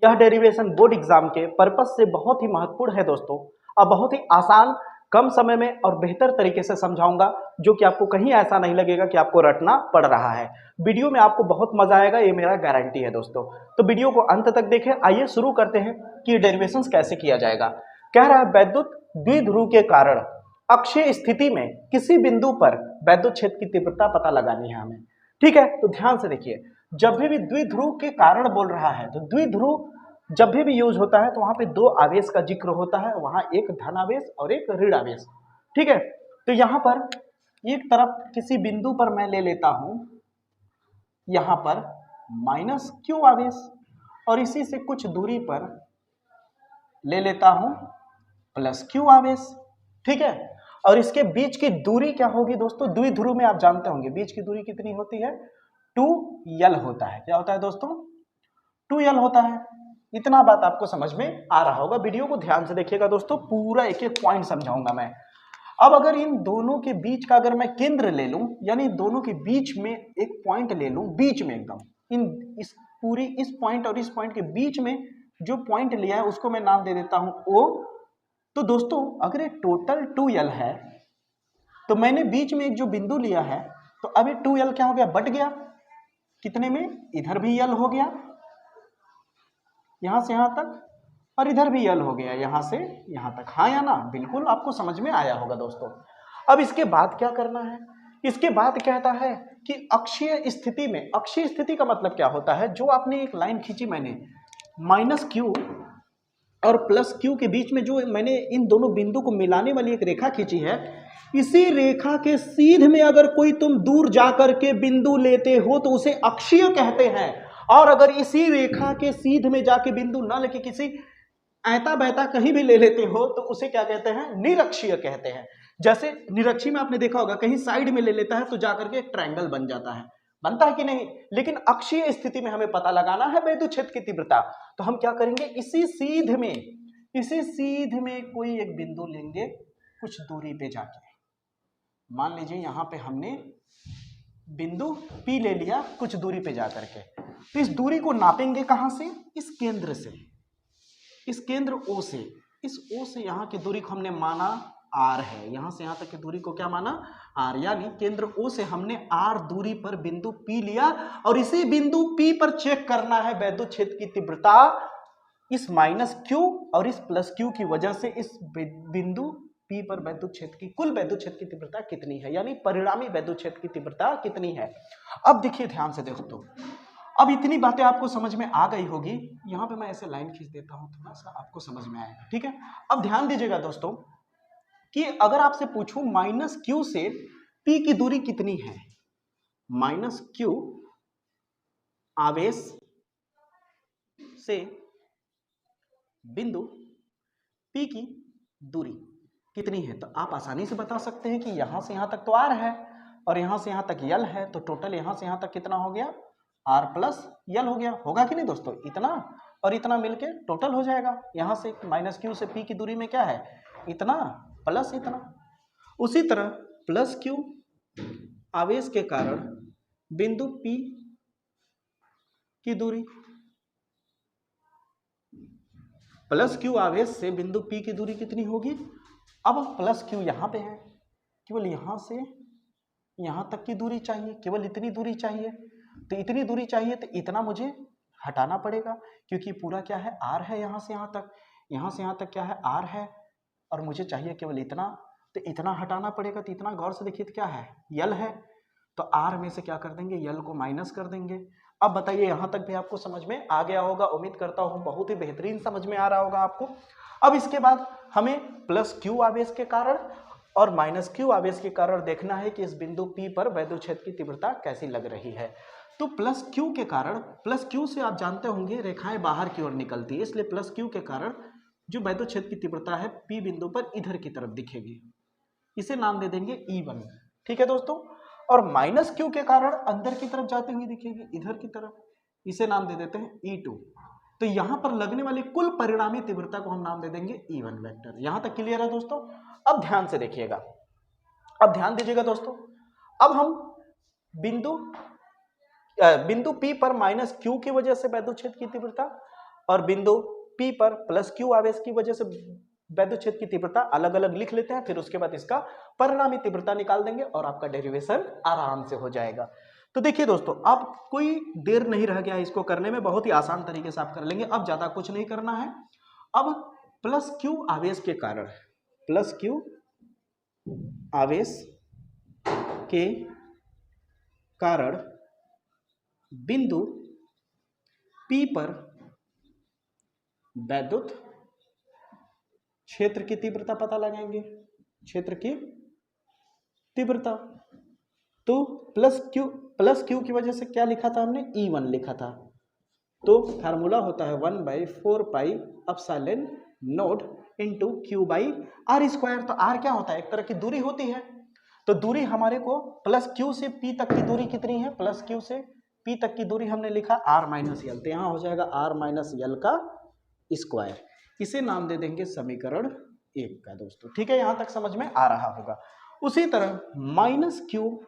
यह derivation board exam के purpose से बहुत ही महत्वपूर्ण है दोस्तों, और बहुत ही आसान, कम समय में और बेहतर तरीके से समझाऊंगा, जो कि आपको कहीं ऐसा नहीं लगेगा कि आपको रटना पड़ रहा है। वीडियो में आपको बहुत मजा आएगा, ये मेरा गारंटी है दोस्तों। तो वीडियो को अंत तक देखें। आइए शुरू करते हैं कि डेरिवेशन कैसे किया जाएगा। कह रहा है वैद्युत द्विध्रुव के कारण अक्षीय स्थिति में किसी बिंदु पर वैद्युत क्षेत्र की तीव्रता पता लगानी है हमें। ठीक है, तो ध्यान से देखिए, जब भी द्विध्रुव के कारण बोल रहा है तो द्विध्रुव जब भी यूज होता है तो वहां पे दो आवेश का जिक्र होता है, वहां एक धन आवेश और एक ऋण आवेश। ठीक है, तो यहां पर एक तरफ किसी बिंदु पर मैं ले लेता हूं यहां पर माइनस क्यू आवेश, और इसी से कुछ दूरी पर ले लेता हूं प्लस क्यू आवेश। ठीक है, और इसके बीच की दूरी क्या होगी दोस्तों? द्विध्रुव में आप जानते होंगे बीच की दूरी कितनी होती है? 2l होता है। क्या होता है दोस्तों? 2l होता है। इतना बात आपको समझ में आ रहा होगा। वीडियो को ध्यान से देखिएगा दोस्तों, पूरा एक एक पॉइंट समझाऊंगा मैं। अब अगर इन दोनों के बीच का अगर मैं केंद्र ले लूं, यानी दोनों के बीच में एक पॉइंट ले लूं, बीच में एकदम इस पूरी इस पॉइंट और इस पॉइंट के बीच में जो पॉइंट लिया है उसको मैं नाम दे देता हूं O। तो दोस्तों अगर ये टोटल 2l है तो मैंने बीच में एक जो बिंदु लिया है, तो अब ये 2l क्या हो गया? बट गया कितने में? इधर भी l हो गया यहां से यहां तक, और इधर भी l हो गया यहां से यहां तक। हाँ या ना? बिल्कुल आपको समझ में आया होगा दोस्तों। अब इसके बाद क्या करना है? इसके बाद कहता है कि अक्षीय स्थिति में, अक्षीय स्थिति का मतलब क्या होता है? जो आपने एक लाइन खींची मैंने माइनस क्यू और प्लस क्यू के बीच में, जो मैंने इन दोनों बिंदु को मिलाने वाली एक रेखा खींची है, इसी रेखा के सीध में अगर कोई तुम दूर जाकर के बिंदु लेते हो तो उसे अक्षीय कहते हैं। और अगर इसी रेखा के सीध में जाके बिंदु न लेके किसी ऐता बैता कहीं भी ले लेते हो तो उसे क्या कहते हैं? निरक्षीय कहते हैं। जैसे निरक्षीय में आपने देखा होगा कहीं साइड में ले लेता है तो जाकर के एक ट्रायंगल बन जाता है, बनता है कि नहीं? लेकिन अक्षीय स्थिति में हमें पता लगाना है वैद्युत क्षेत्र की तीव्रता। तो हम क्या करेंगे? इसी सीध में कोई एक बिंदु लेंगे कुछ दूरी पे जाके। मान लीजिए यहां पे हमने बिंदु P ले लिया कुछ दूरी पे जाकर के, तो इस दूरी को नापेंगे कहां से? इस केंद्र से, इस केंद्र O से। इस O से यहां की दूरी को हमने माना R है, यहां से यहां तक की दूरी को क्या माना? R। यानी केंद्र O से हमने R दूरी पर बिंदु P लिया, और इसी बिंदु P पर चेक करना है वैद्युत क्षेत्र की तीव्रता। इस माइनस Q और इस प्लस Q की वजह से इस बिंदु P पर वैद्युत क्षेत्र की, कुल वैद्युत क्षेत्र की तीव्रता कितनी है, यानी परिणामी वैद्युत क्षेत्र की तीव्रता कितनी है। अब देखिए ध्यान से दोस्तों, अब इतनी बातें आपको समझ में आ गई होगी। यहां पे मैं ऐसे लाइन खींच देता हूं, थोड़ा सा आपको समझ में आएगा। ठीक है, अब ध्यान दीजिएगा दोस्तों कि अगर आपसे पूछूं माइनस Q से P की दूरी कितनी है, माइनस Q आवेश से बिंदु P की दूरी कितनी है, तो आप आसानी से बता सकते हैं कि यहां से यहां तक तो R है और यहां से यहां तक L है, तो टोटल यहां से यहां तक कितना हो गया? R प्लस L हो गया। होगा कि नहीं दोस्तों? इतना और इतना मिलके टोटल हो जाएगा। यहां से माइनस Q से P की दूरी में क्या है? इतना प्लस इतना। उसी तरह प्लस Q आवेश के कारण बिंदु P की दूरी, प्लस Q आवेश से बिंदु P की दूरी कितनी होगी? अब प्लस Q यहां पे है, केवल यहां से यहां तक की दूरी चाहिए, केवल इतनी दूरी चाहिए। तो इतनी दूरी चाहिए तो इतना मुझे हटाना पड़ेगा, क्योंकि पूरा क्या है? R है। यहां से यहां तक, यहां से यहां तक क्या है? R है, और मुझे चाहिए केवल इतना, तो इतना हटाना पड़ेगा। तो इतना गौर से देखिए तो क्या है? L है। तो R में से क्या कर देंगे? L को माइनस कर देंगे। अब बताइए यहां तक भी आपको समझ में आ गया होगा, उम्मीद करता हूं बहुत ही बेहतरीन समझ में आ रहा होगा आपको। अब इसके बाद हमें प्लस Q आवेश के कारण और माइनस Q आवेश के कारण देखना है कि इस बिंदु P पर वैद्युत क्षेत्र की तीव्रता कैसी लग रही है। तो प्लस Q के कारण, प्लस Q से आप जानते होंगे रेखाएं बाहर की ओर निकलती है, इसलिए प्लस Q के कारण जो वैद्युत क्षेत्र की तीव्रता है P बिंदु पर इधर की तरफ दिखेगी, इसे नाम दे देंगे E1। ठीक है दोस्तों, और माइनस Q के कारण अंदर की तरफ जाती हुई दिखेगी इधर की तरफ, इसे नाम दे देते हैं E2। तो यहां पर लगने वाली कुल परिणामी तीव्रता को हम नाम दे देंगे E1 वेक्टर। यहां तक क्लियर है दोस्तों? अब ध्यान से देखिएगा, अब ध्यान दीजिएगा दोस्तों। अब हम बिंदु P पर माइनस Q की वजह से वैद्युत क्षेत्र की तीव्रता और बिंदु P पर प्लस Q आवेश की वजह से वैद्युत क्षेत्र की तीव्रता अलग अलग लिख लेते हैं, फिर उसके बाद इसका परिणामी तीव्रता निकाल देंगे और आपका डेरिवेशन आराम से हो जाएगा। तो देखिए दोस्तों, अब कोई देर नहीं रह गया है इसको करने में, बहुत ही आसान तरीके से आप कर लेंगे। अब ज्यादा कुछ नहीं करना है। अब प्लस Q आवेश के कारण, प्लस Q आवेश के कारण बिंदु P पर वैद्युत क्षेत्र की तीव्रता पता लगाएंगे, क्षेत्र की तीव्रता। तो प्लस क्यू की वजह से क्या लिखा था हमने, E1 लिखा था। तो फार्मूला होता है 1/4 pi epsilon nought into Q by R square. तो आर क्या होता है, एक तरह की दूरी होती है। तो दूरी हमारे को प्लस क्यू से पी तक की दूरी कितनी है, प्लस क्यू से पी तक की दूरी हमने लिखा आर माइनस यल, तो यहाँ हो जाएगा आर माइनस यल का स्क्वायर। इसे नाम दे देंगे समीकरण 1 का दोस्तों। ठीक है, यहां तक समझ में आ रहा होगा। उसी तरह माइनस क्यू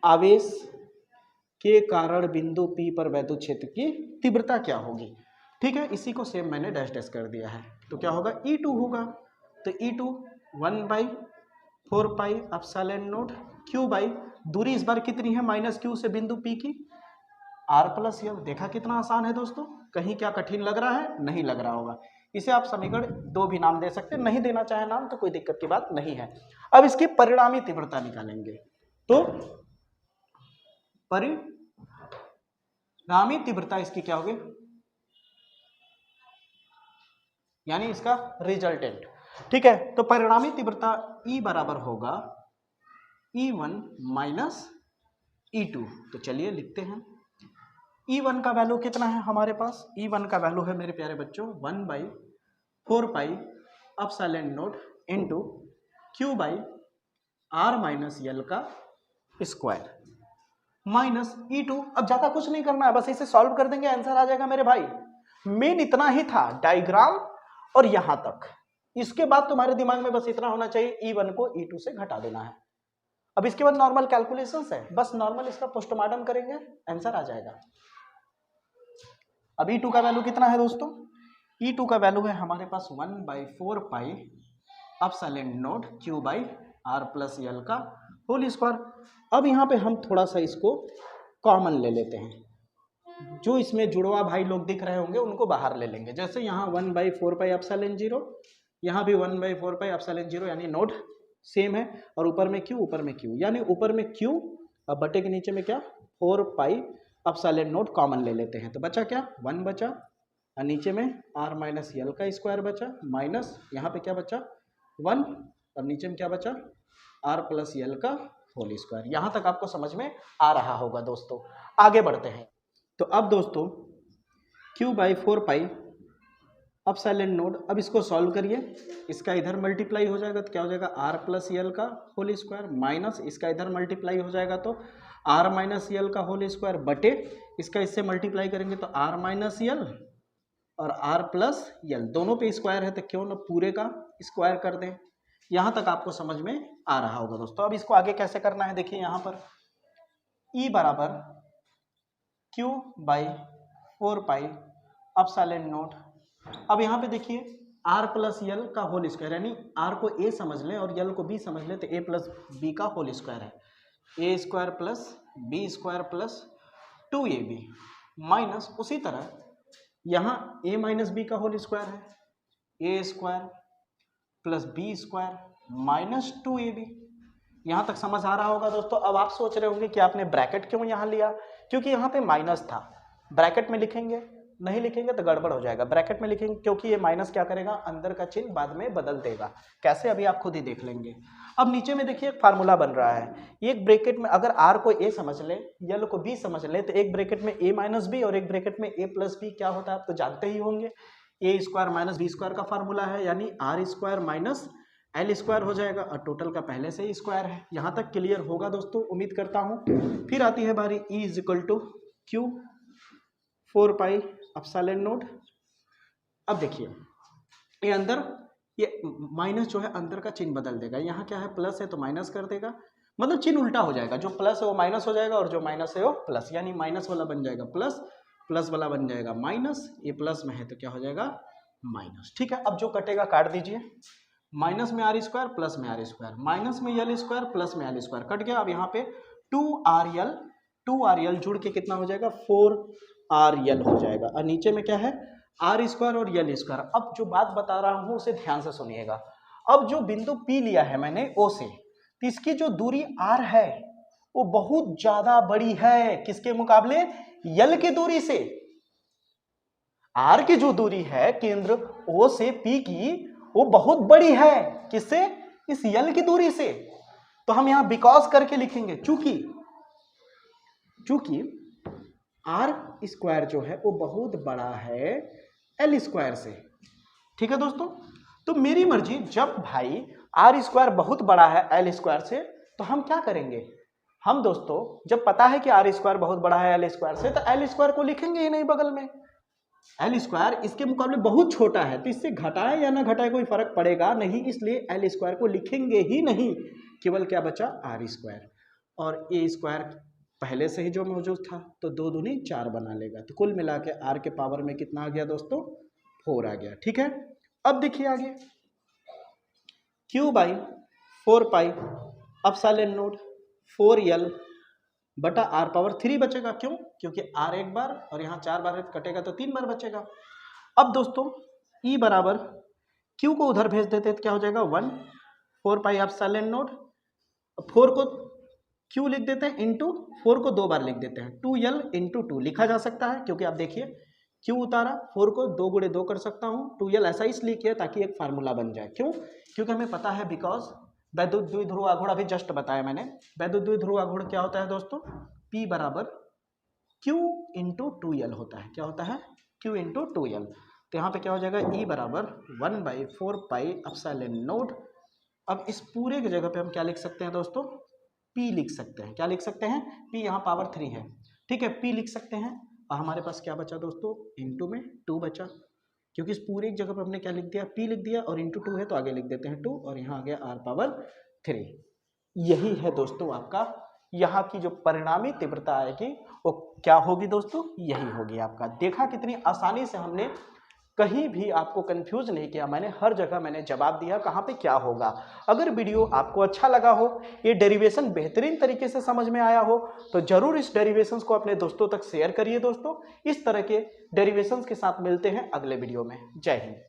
आवेश के कारण बिंदु P पर वैद्युत क्षेत्र की तीव्रता क्या होगी। ठीक है, इसी को सेम मैंने डैश डैश कर दिया है। तो क्या होगा, E2 होगा। तो E2 1/4 pi epsilon nought Q by दूरी इस बार कितनी है माइनस क्यू से बिंदु P की, आर प्लस यल। देखा कितना आसान है दोस्तों, कहीं क्या कठिन लग रहा है, नहीं लग रहा होगा। इसे आप समीकरण 2 भी नाम दे सकते हैं, नहीं देना चाहे नाम तो कोई दिक्कत की बात नहीं है। अब इसकी परिणामी तीव्रता निकालेंगे। तो परिणामी तीव्रता इसकी क्या होगी, यानी इसका रिजल्टेंट। ठीक है, तो परिणामी तीव्रता E बराबर होगा E1 माइनस E2। तो चलिए लिखते हैं। E1 का वैल्यू कितना है हमारे पास, E1 का वैल्यू है मेरे प्यारे बच्चों 1/4 pi epsilon nought into Q by r minus l का स्क्वायर माइनस E2। अब ज्यादा कुछ नहीं करना है, बस इसे सॉल्व कर देंगे, आंसर आ जाएगा मेरे भाई। मेन इतना ही था, डायग्राम और यहां तक। इसके बाद तुम्हारे दिमाग में बस इतना होना चाहिए, E1 को E2 से घटा देना है। अब इसके बाद नॉर्मल कैलकुलेशंस है, बस नॉर्मल इसका पोस्टमार्टम करेंगे, आंसर आ जाएगा। अब E2 का वैल्यू कितना है दोस्तों, E2 का वैल्यू है हमारे पास 1/4 pi epsilon nought Q by R plus L का होल स्क्वायर। अब यहाँ पे हम थोड़ा सा इसको कॉमन ले लेते हैं, जो इसमें जुड़वा भाई लोग दिख रहे होंगे उनको बाहर ले लेंगे। जैसे यहाँ 1/4 पाई एप्सिलॉन 0, यहाँ भी 1/4 पाई एप्सिलॉन 0, यानी नोट सेम है। और ऊपर में क्यू, ऊपर में क्यू, यानी ऊपर में क्यू और बटे के नीचे में क्या 4 पाई एप्सिलॉन नॉट कॉमन ले लेते हैं। तो बचा क्या, 1 बचा, और नीचे में आर माइनस यल का स्क्वायर बचा, माइनस यहाँ पे क्या बचा 1, और नीचे में क्या बचा आर प्लस यल का होल स्क्वायर। यहाँ तक आपको समझ में आ रहा होगा दोस्तों। आगे बढ़ते हैं। तो अब दोस्तों Q/4 पाई एप्सिलॉन नॉट, अब इसको सॉल्व करिए। इसका इधर मल्टीप्लाई हो जाएगा तो क्या हो जाएगा आर प्लस यल का होल स्क्वायर, माइनस इसका इधर मल्टीप्लाई हो जाएगा तो आर माइनस यल का होल स्क्वायर, बटे इसका इससे मल्टीप्लाई करेंगे तो आर माइनस यल और आर प्लस यल, दोनों पे स्क्वायर है तो क्यों ना पूरे का स्क्वायर कर दें। यहाँ तक आपको समझ में आ रहा होगा दोस्तों। अब इसको आगे कैसे करना है, देखिए यहाँ पर E बराबर Q/4 पाई एप्सिलॉन नॉट। अब यहाँ पे देखिए आर प्लस यल का होल स्क्वायर, यानी आर को ए समझ लें और यल को बी समझ लें, तो ए प्लस बी का होल स्क्वायर है, a square plus b square plus 2ab, minus उसी तरह यहाँ ए माइनस बी का होल स्क्वायर है, a square plus b square minus 2ab। यहाँ तक समझ आ रहा होगा दोस्तों। अब आप सोच रहे होंगे कि आपने ब्रैकेट क्यों यहाँ लिया, क्योंकि यहाँ पे माइनस था। ब्रैकेट में लिखेंगे, नहीं लिखेंगे तो गड़बड़ हो जाएगा। ब्रैकेट में लिखेंगे क्योंकि ये माइनस क्या करेगा, अंदर का चिन्ह बाद में बदल देगा। कैसे, अभी आप खुद ही देख लेंगे। अब नीचे में देखिए एक फार्मूला बन रहा है, एक ब्रैकेट में अगर आर को ए समझ ले, यल को बी समझ ले, तो एक ब्रैकेट में ए माइनस बी और एक ब्रैकेट में ए प्लस बी क्या होता है आप तो जानते ही होंगे। A square minus B square का फार्मूला है, यानी R square minus L square हो जाएगा, और टोटल का पहले से ही स्क्वायर है। यहाँ तक क्लियर होगा दोस्तों, उम्मीद करता हूँ। फिर आती है बारी E is equal to Q/4 pi epsilon nought. अब देखिए ये अंदर ये माइनस जो है अंदर का चिन्ह बदल देगा, यहाँ क्या है प्लस है तो माइनस कर देगा, मतलब चिन्ह उल्टा हो जाएगा, जो प्लस है वो माइनस हो जाएगा और जो माइनस है वो प्लस, यानी माइनस वाला बन जाएगा प्लस प्लस वाला बन जाएगा माइनस, ये प्लस में है तो क्या हो जाएगा माइनस। ठीक है, अब जो कटेगा काट दीजिए, माइनस में आर स्क्वायर प्लस में आर स्क्वायर, माइनस में यल स्क्वायर प्लस में एल स्क्वायर कट गया। अब यहाँ पे 2RL जुड़ के कितना हो जाएगा 4RL हो जाएगा, और नीचे में क्या है आर स्क्वायर और यल स्क्वायर। अब जो बात बता रहा हूँ उसे ध्यान से सुनिएगा। अब जो बिंदु P लिया है मैंने O से, तो इसकी जो दूरी R है वो बहुत ज्यादा बड़ी है किसके मुकाबले, यल की दूरी से। R की जो दूरी है केंद्र O से P की वो बहुत बड़ी है, किससे, इस यल की दूरी से। तो हम यहां बिकॉज करके लिखेंगे, चूंकि आर स्क्वायर जो है वो बहुत बड़ा है एल स्क्वायर से। ठीक है दोस्तों, तो मेरी मर्जी, जब भाई आर स्क्वायर बहुत बड़ा है एल स्क्वायर से तो हम क्या करेंगे, हम दोस्तों जब पता है कि आर स्क्वायर बहुत बड़ा है एल स्क्वायर से, तो एल स्क्वायर को लिखेंगे ही नहीं बगल में। एल स्क्वायर इसके मुकाबले बहुत छोटा है, तो इससे घटाए या ना घटाए कोई फर्क पड़ेगा नहीं, इसलिए एल स्क्वायर को लिखेंगे ही नहीं। केवल क्या बचा आर स्क्वायर, और ए स्क्वायर पहले से ही जो मौजूद था तो 2 दूनी 4 बना लेगा। तो कुल मिला के आर के पावर में कितना आ गया दोस्तों 4 आ गया। ठीक है, अब देखिए आगे Q by 4 pi epsilon not 4L बटा आर पावर 3 बचेगा। क्यों, क्योंकि आर एक बार और यहाँ 4 बार कटेगा तो 3 बार बचेगा। अब दोस्तों E बराबर Q को उधर भेज देते तो क्या हो जाएगा 1 4 पाई एप्सिलॉन नॉट, 4 को Q लिख देते हैं इंटू 4 को 2 बार लिख देते हैं, 2L इंटू 2 लिखा जा सकता है, क्योंकि आप देखिए Q उतारा 4 को 2 गुणे 2 कर सकता हूँ, 2L ऐसा इसलिए किया ताकि एक फार्मूला बन जाए। क्यों, क्योंकि हमें पता है बिकॉज वैद्युत द्विध्रुव आघूर्ण अभी जस्ट बताया मैंने। वैद्युत द्विध्रुव आघूर्ण क्या होता है दोस्तों, P बराबर Q इंटू 2L होता है। क्या होता है Q इंटू 2L। तो यहाँ पे क्या हो जाएगा E बराबर 1 बाई 4 पाई एप्सिलॉन नॉट। अब इस पूरे की जगह पे हम क्या लिख सकते हैं दोस्तों, P लिख सकते हैं। क्या लिख सकते हैं, P यहाँ पावर 3 है, ठीक है, P लिख सकते हैं। और हमारे पास क्या बचा दोस्तों, इंटू में 2 बचा, क्योंकि इस पूरे जगह पर हमने क्या लिख दिया P लिख दिया, और इंटू 2 है तो आगे लिख देते हैं 2, और यहाँ आ गया R पावर 3। यही है दोस्तों आपका, यहाँ की जो परिणामी तीव्रता आएगी वो क्या होगी दोस्तों, यही होगी आपका। देखा कितनी आसानी से हमने, कहीं भी आपको कंफ्यूज नहीं किया मैंने, हर जगह मैंने जवाब दिया कहाँ पे क्या होगा। अगर वीडियो आपको अच्छा लगा हो, ये डेरिवेशन बेहतरीन तरीके से समझ में आया हो, तो जरूर इस डेरिवेशंस को अपने दोस्तों तक शेयर करिए दोस्तों। इस तरह के डेरिवेशंस के साथ मिलते हैं अगले वीडियो में। जय हिंद।